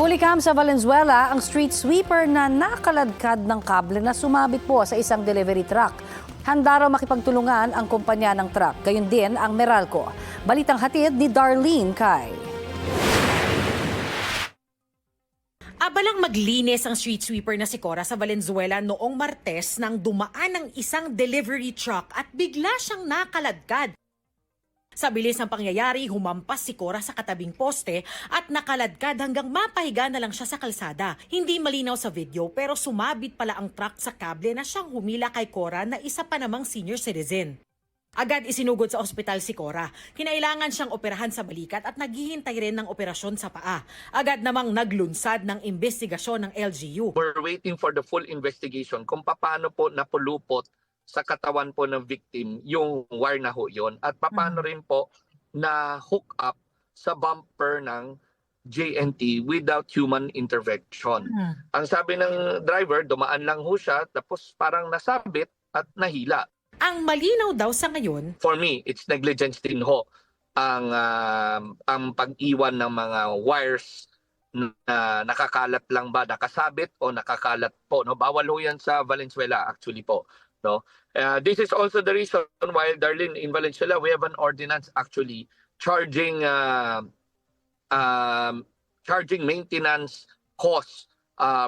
Hulikam sa Valenzuela ang street sweeper na nakaladkad ng kable na sumabit po sa isang delivery truck. Handa raw makipagtulungan ang kumpanya ng truck, gayon din ang Meralco. Balitang hatid ni Darlene Kai. Abalang maglinis ang street sweeper na si Cora sa Valenzuela noong Martes nang dumaan ng isang delivery truck at bigla siyang nakaladkad. Sa bilis ng pangyayari, humampas si Cora sa katabing poste at nakaladkad hanggang mapahiga na lang siya sa kalsada. Hindi malinaw sa video pero sumabit pala ang truck sa kable na siyang humila kay Cora na isa pa namang senior citizen. Agad isinugod sa ospital si Cora. Kinailangan siyang operahan sa balikat at naghihintay rin ng operasyon sa paa. Agad namang naglunsad ng investigasyon ng LGU. We're waiting for the full investigation kung paano po napulupot sa katawan po ng victim yung wire na ho yun at paano rin po na hook up sa bumper ng JNT without human intervention. Ang sabi ng driver, dumaan lang ho siya tapos parang nasabit at nahila. Ang malinaw daw sa ngayon, For me, it's negligence din ho ang pag-iwan ng mga wires na nakakalat lang ba, nakasabit o nakakalat po. No? Bawal ho yan sa Valenzuela actually po. No? This is also the reason why, Darlene, in Valenzuela, we have an ordinance actually charging charging maintenance costs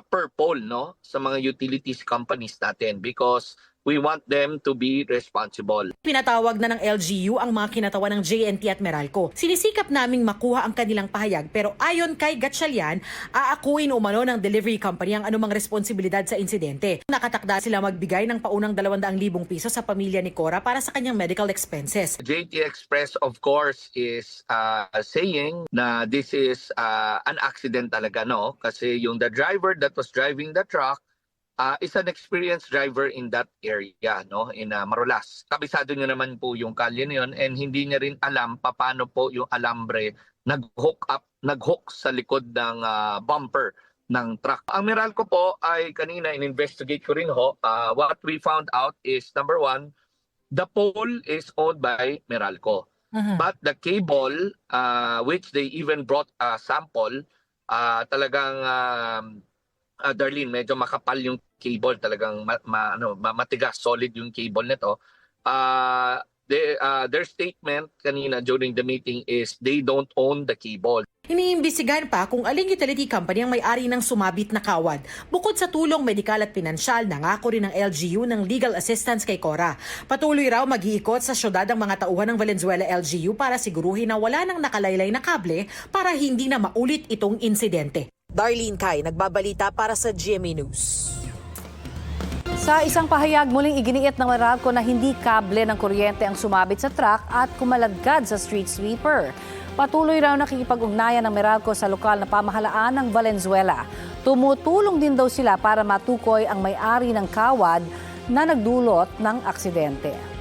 per pole, no, sa mga utilities companies natin because we want them to be responsible. pinatawag na ng LGU ang mga kinatawan ng JNT at Meralco. Sinisikap naming makuha ang kanilang pahayag pero ayon kay Gatchalian, aakuin umano ng delivery company ang anumang responsibilidad sa insidente. Nakatakda sila magbigay ng paunang 200,000 piso sa pamilya ni Cora para sa kanyang medical expenses. JT Express, of course, is saying na this is an accident talaga, no? Kasi yung the driver that was driving the truck is an experienced driver in that area, no, in Marolas. Kabisado niya naman po yung kalye na yun and hindi niya rin alam paano po yung alambre nag-hook sa likod ng bumper ng truck. Ang Meralco po ay kanina in-investigate ko rin ho. What we found out is number one, the pole is owned by Meralco. But the cable, which they even brought a sample, talagang Darlene, medyo makapal yung cable, talagang matigas, solid yung cable nito. Their statement kanina during the meeting is they don't own the cable. Iniimbestigahan pa kung aling utility company ang may-ari ng sumabit na kawad. Bukod sa tulong medikal at pinansyal, nangako rin ng LGU ng legal assistance kay Cora. Patuloy raw mag-iikot sa syudad ang mga tauhan ng Valenzuela LGU para siguruhin na wala nang nakalaylay na kable para hindi na maulit itong insidente. Darlene Kai, nagbabalita para sa GMA News. Sa isang pahayag, muling iginiit ng Meralco na hindi kable ng kuryente ang sumabit sa truck at kumaladkad sa street sweeper. Patuloy raw nakikipag-ugnayan ng Meralco sa lokal na pamahalaan ng Valenzuela. Tumutulong din daw sila para matukoy ang may-ari ng kawad na nagdulot ng aksidente.